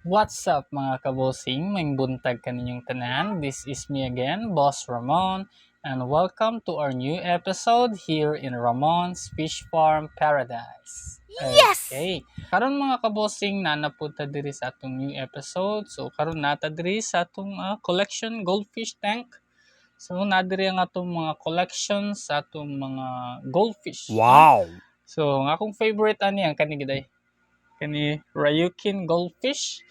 What's up mga kabosing? May buntag kaninyong tanan. This is me again, Boss Ramon, and welcome to our new episode here in Ramon's Fish Farm Paradise. Yes! Okay. Karon mga kabosing, nanapunta diri sa atong new episode. So karon nata diri sa atong collection goldfish tank. So nadiri ang atong mga collection sa atong mga goldfish. Wow! So ang akong favorite ani ang kani giday. Kani Ryukin goldfish.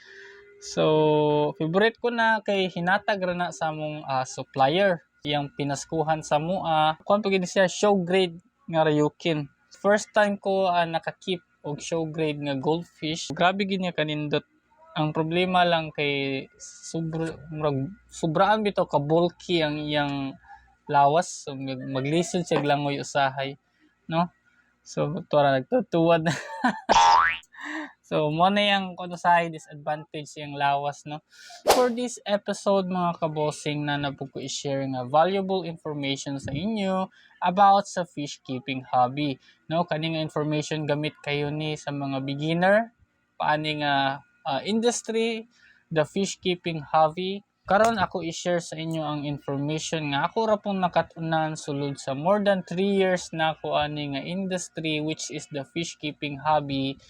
So, favorite ko na kay hinatag ra na sa among supplier. Yang pinaskuhan sa mua. Kuan pa gid siya show grade nga Ryukin. First time ko nakakip og show grade nga goldfish. Grabe gid niya kanindot. Ang problema lang kay sobraan bitaw ka bulky ang iyang lawas. So, maglisod siya langoy usahay, no? So, tuwa nagtutuwad. So, mo na yung sa disadvantage yung lawas, no? For this episode, mga kabosing, na po ko i-share nga valuable information sa inyo about sa fish keeping hobby. No? Kaning information gamit kayo ni sa mga beginner, paani nga industry, the fish keeping hobby. Karon ako i-share sa inyo ang information nga ako ra pong nakatunan sulod sa more than 3 years na ako ani nga industry, which is the fish keeping hobby.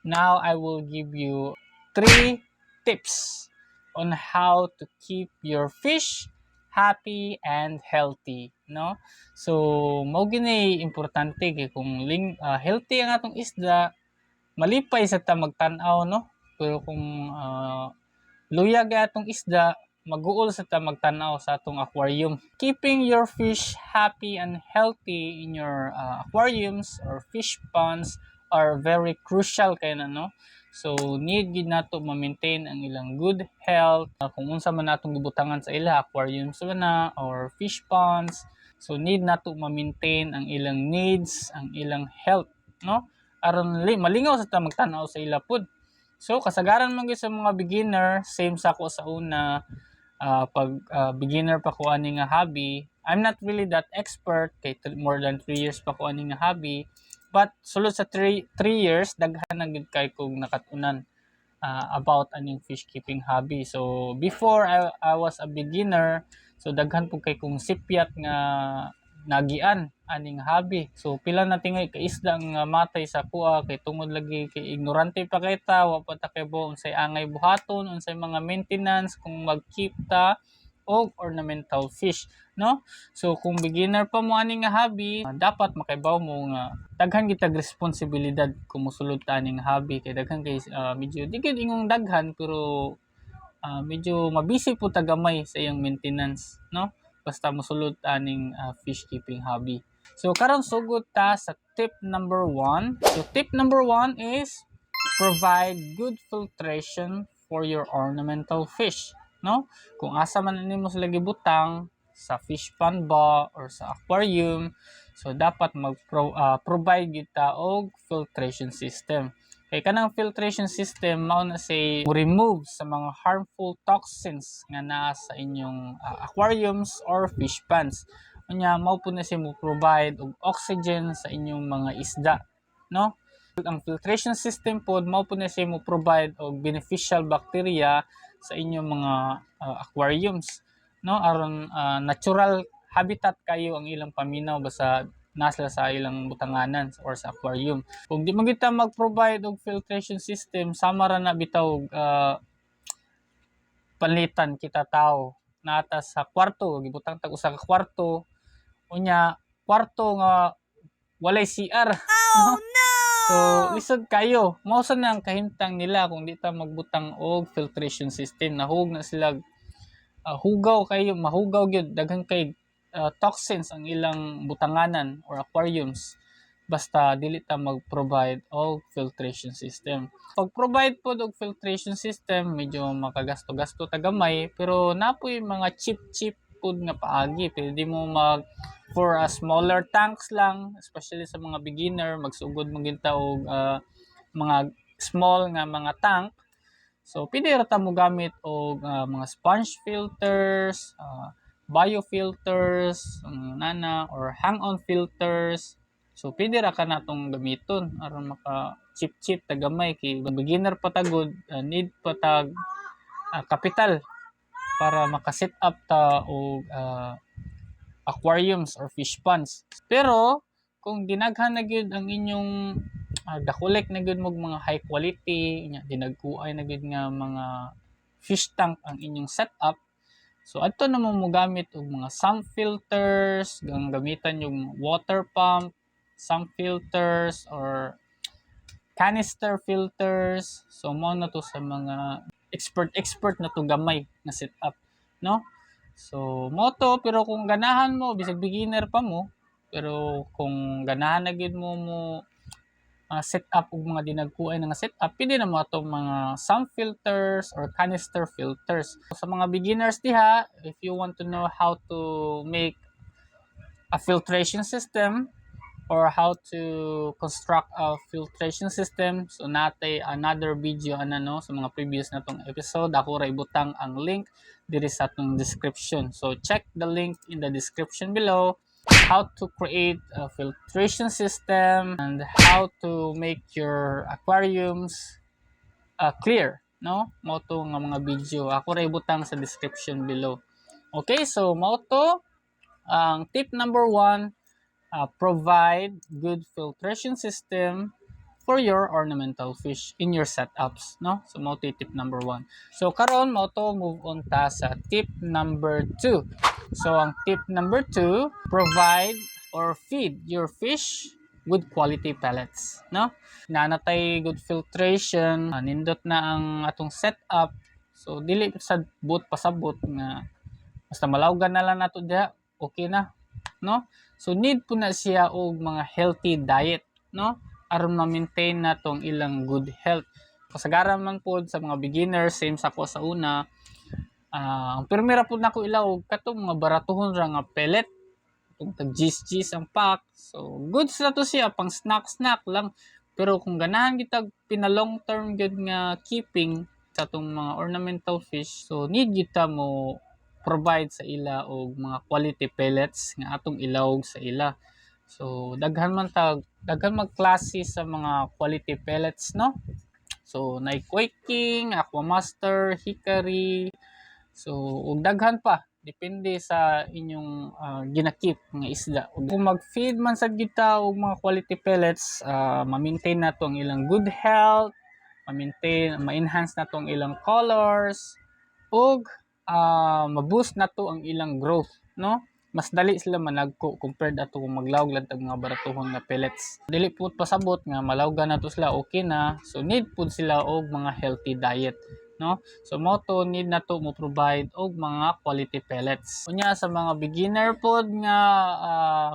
Now, I will give you 3 tips on how to keep your fish happy and healthy, no? So, mao gini importante kay kung healthy ang atong isda, malipay sa ta magtan-aw, no? Pero kung luyag atong isda, maguol sa ta magtan-aw sa atong aquarium. Keeping your fish happy and healthy in your aquariums or fish ponds are very crucial kay na, no? So need gid nato ma-maintain ang ilang good health. Kung unsa man natong gibutangan sa ila, aquariums na or fish ponds, so need nato ma-maintain ang ilang needs, ang ilang health, no? Aron malingaw sa ta magtan-aw sa ila pod. So kasagaran man gyud sa mga beginner, same sa ako sa una, pag beginner pa ko ani nga hobby. I'm not really that expert kay more than 3 years pa ko ani nga hobby. But sulod sa 3 years, daghan na gid kay kog nakatunan about aning fish keeping hobby. So before I was a beginner, so daghan po kay kong sipyat nga nagian aning hobby. So pila na tingay ka isda nga matay sa kuha kay tungod lagi kay ignorante pa kay ta, wa pa ta kay unsay angay buhaton, unsay mga maintenance kung mag-keep ta og ornamental fish, no? So kung beginner pa mo ani nga hobby, dapat makaibaw mo nga daghan gitag responsibilidad kung mosulod ta ani nga hobby kay daghan kay medyo di gid ingong daghan pero medyo mabisi po tagamay sa iyang maintenance, no? Basta mosulod ta aning fish keeping hobby. So karon sugod ta sa tip number 1. So tip number 1 is provide good filtration for your ornamental fish, no? Kung asa man nimo sila gibutang sa fish pond ba or sa aquarium, so dapat provide gyud ta og filtration system. Kay kanang filtration system mao na say remove sa mga harmful toxins nga naa sa inyong aquariums or fish ponds. Unya mao pud na siya mo provide og oxygen sa inyong mga isda, no? Ang filtration system pod mao pud na siya mo provide og beneficial bacteria sa inyong mga aquariums, no? Aron natural habitat kayo ang ilang paminaw basta nasa sa ilang butanganan or sa aquarium. Kung di man kita mag-provide og filtration system, sama ra na bitaw palitan kita tao nata sa kwarto, gibutang tag usa ka kwarto, unya kwarto nga walay CR. Oh no! So lisod kayo. Mao sa nang kahimtang nila kung di ta magbutang og filtration system, nahug na sila hugaw kayo, mahugaw gyud daghan kay toxins ang ilang butanganan or aquariums. basta dili ta mag-provide og filtration system. Pag-provide po og filtration system, medyo makagasto-gasto ta gamay, pero napoy mga cheap pud nga paagi. Pwede mo for a smaller tanks lang, especially sa mga beginner, magsugod mo ginta og mga small nga mga tank. So pwede ra ta mo gamit og mga sponge filters, biofilters, nana or hang-on filters. So pwede ra ka natong gamiton aron maka cheap ta gamay kay beginner pa tagod, need pa tag kapital para maka-set up ta og aquariums or fish ponds. Pero kung dinaghan na gyud ang inyong dakulek na gyud mo mga high quality nya dinagkuay na gyud nga mga fish tank ang inyong setup, so adto na mo gamit og mga sump filters, gamitan yung water pump, sump filters or canister filters. So mo na to sa mga expert na to gamay na setup, no? So mo to, pero kung ganahan mo bisag beginner pa mo, pero kung ganahan na gyud mo set up og mga dinagkuay nga set up, pwede na mo atong mga sump filters or canister filters. So, sa mga beginners diha, if you want to know how to make a filtration system or how to construct a filtration system, so natay another video sa mga previous natong episode. Ako ra ibutang ang link diri sa atong description. So check the link in the description below, how to create a filtration system and how to make your aquariums clear, no? Mao to nga mga video ako ra ibutang sa description below. Okay, so mao to ang tip number 1, provide good filtration system for your ornamental fish in your setups, no? So mao to tip number 1. So karon mao to move on ta sa tip number 2. So ang tip number 2, provide or feed your fish with quality pellets, no? Nanatay good filtration, nindot na ang atong setup. So dili sad but pasabot nga basta malawgan na lang nato diha, okay na, no? So need po na siya og mga healthy diet, no? Aron ma-maintain natong ilang good health. Kasagaran man po sa mga beginners, same sa ko sa una, ang primera po na ko ilaw katong mga baratuhon ra nga pellet, itong tag gis ang pack. So goods na to siya pang snack lang, pero kung ganahan kita pina long term good nga keeping sa tong mga ornamental fish, so need kita mo provide sa ila og mga quality pellets nga atong ilawog sa ila. So daghan magklase sa mga quality pellets, no? So na Quake King, Aquamaster, Hickory. So ug daghan pa depende sa inyong ginakip nga isda. Ug kung mag-feed man sad kita og mga quality pellets, ma-maintain nato ang ilang good health, ma-enhance nato ang ilang colors, ug ma-boost nato ang ilang growth, no? Mas dali sila managko compared ato kung maglawg lang tag mga baratuhon nga pellets. Dili pud pasabot nga malawgan nato sila, okay na. So need pud sila og mga healthy diet, no? So mo to need nato mo provide og mga quality pellets. Unya sa mga beginner pod nga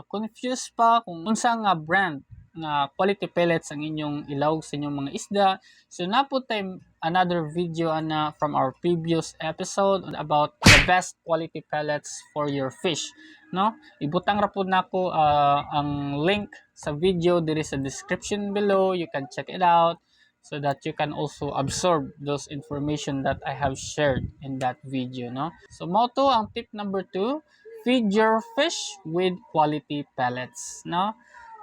confused pa kung unsa nga brand nga quality pellets ang inyong ilawg sa inyong mga isda, so napo tay another video from our previous episode about the best quality pellets for your fish, no? Ibutang ra pud nako ang link sa video diri sa description below. You can check it out so that you can also absorb those information that I have shared in that video, no? So mo to ang tip number 2, feed your fish with quality pellets, no?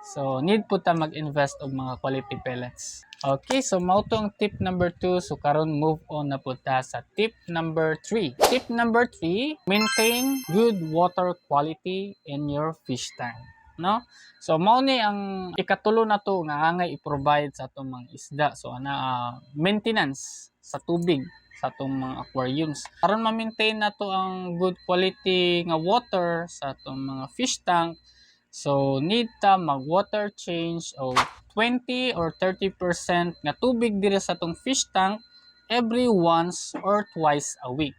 So need po ta mag-invest og mga quality pellets. Okay, so mao to ang tip number 2. So karon move on na po ta sa tip number 3. Tip number 3, maintain good water quality in your fish tank, no? So mao ni ang ikatulo na to nga angay i-provide sa atong mga isda. So maintenance sa tubig sa atong mga aquariums. Aron ma-maintain nato ang good quality nga water sa atong mga fish tank, so need ta mag-water change o 20 or 30% nga tubig diri sa atong fish tank every once or twice a week,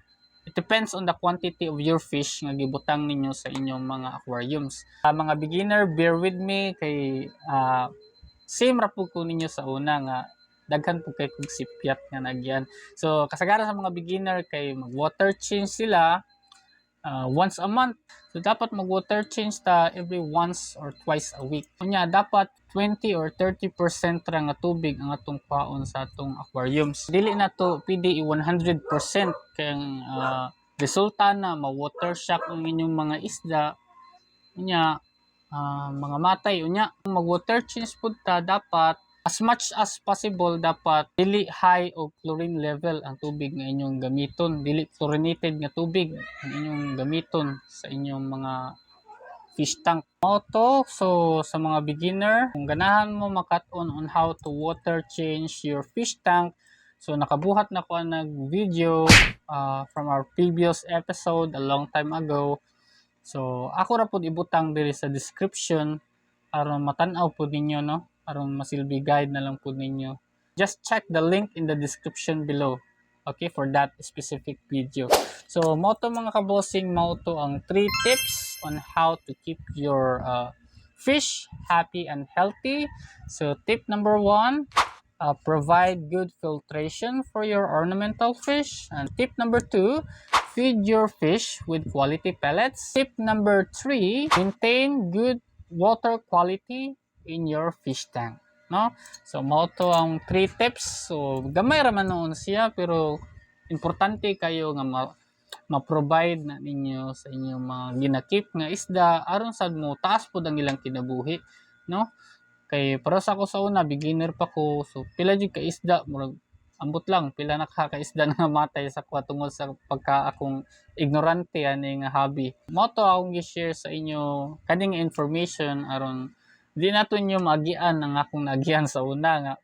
It depends on the quantity of your fish nga gibutang ninyo sa inyong mga aquariums. Mga beginner, bear with me kay same ra pud ko ninyo sa una nga daghan po kay kog sipyat nga nagyan. So kasagaran sa mga beginner kay mag water change sila once a month. So dapat mag water change ta every once or twice a week. Kunya dapat 20 or 30% ra nga tubig ang atong paon sa atong aquariums. Dili na to pwede 100% kay resulta na ma-water shock ang inyong mga isda. Kunya mga matay unya. Mag water change pud ta dapat as much as possible dapat dili high o chlorine level ang tubig nga inyong gamiton, dili chlorinated nga tubig ang inyong gamiton sa inyong mga fish tank. Auto, so sa mga beginner, kung ganahan mo makat-on on how to water change your fish tank, so nakabuhat na ko nag video from our previous episode a long time ago. So ako ra pud ibutang diri sa description aron matan-aw pud ninyo, no, aron masilbi guide na lang pud ninyo. Just check the link in the description below, okay, for that specific video. So mo to mga kabossing, mo to ang 3 tips on how to keep your fish happy and healthy. So tip number 1, provide good filtration for your ornamental fish. And tip number 2, feed your fish with quality pellets. Tip number 3, maintain good water quality in your fish tank, no? So mao to ang 3 tips. So gamay ra man noon siya pero importante kayo nga ma-provide na ninyo sa inyong mga ginakip nga isda aron sad mo taas pud ang ilang kinabuhi, no? Kay para sa ako sa una beginner pa ko, so pila jud ka isda murag ambot lang pila na ka isda nga matay sa kuha tungod sa pagka akong ignorante ani nga hobby. Mo to akong gi-share sa inyo kaning information aron di nato nyo maagian ang akong naagian sa una nga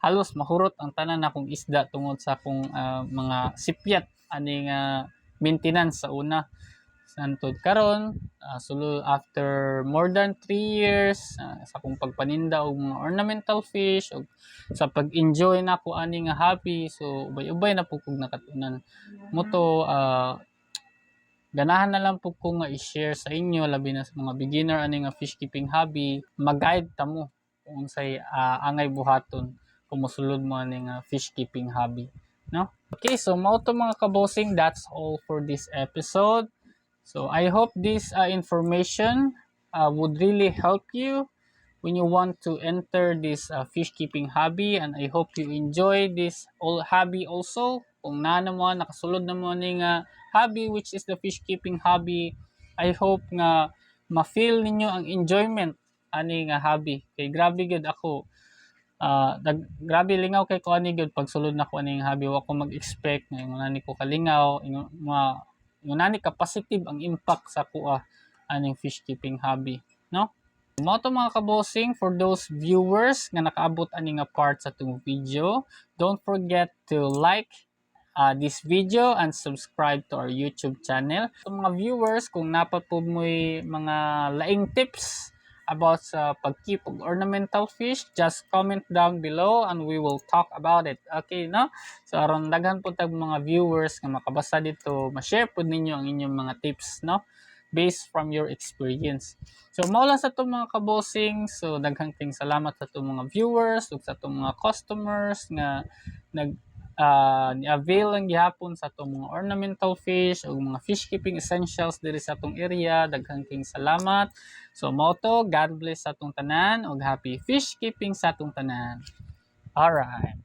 halos mahurot ang tanan akong isda tungod sa akong mga sipyat ani nga maintenance sa una. Santod karon sulo after more than 3 years sa akong pagpaninda og mga ornamental fish og sa pag-enjoy na ko ani nga hobby, so ubay-ubay na po kog nakatunan mo to. Ganahan na lang po ko nga i-share sa inyo labi na sa mga beginner ani nga fish keeping hobby, mag-guide ta mo kung unsay angay buhaton kung mosulod mo ani nga fish keeping hobby, no? Okay, so mao to mga kabossing, that's all for this episode. So I hope this information would really help you when you want to enter this fish keeping hobby, and I hope you enjoy this hobby also. Kung na mo nakasulod na mo ni nga hobby which is the fish keeping hobby, I hope nga ma-feel ninyo ang enjoyment ani nga hobby. Kay grabe gud ako grabe lingaw kay ko ani gud pagsulod na ko ani nga hobby. Wa ko mag-expect nga ingon ko kalingaw, ingon ka positive ang impact sa kuha aning fish keeping hobby, no? Mao to mga kabossing, for those viewers nga nakaabot ani nga part sa tong video, don't forget to like this video and subscribe to our YouTube channel. So mga viewers, kung napapod mo'y mga laing tips about sa pag-keep of ornamental fish, just comment down below and we will talk about it. Okay, no? So aron daghan po tag mga viewers nga makabasa dito, ma-share po ninyo ang inyong mga tips, no? Based from your experience. So mao lang sa itong mga kabossing. So daghang salamat sa itong mga viewers ug sa itong mga customers nga ni-avail ang gihapon sa itong mga ornamental fish o mga fish keeping essentials diri sa itong area. Daghang salamat. So mao to, God bless sa itong tanan ug happy fish keeping sa itong tanan. Alright.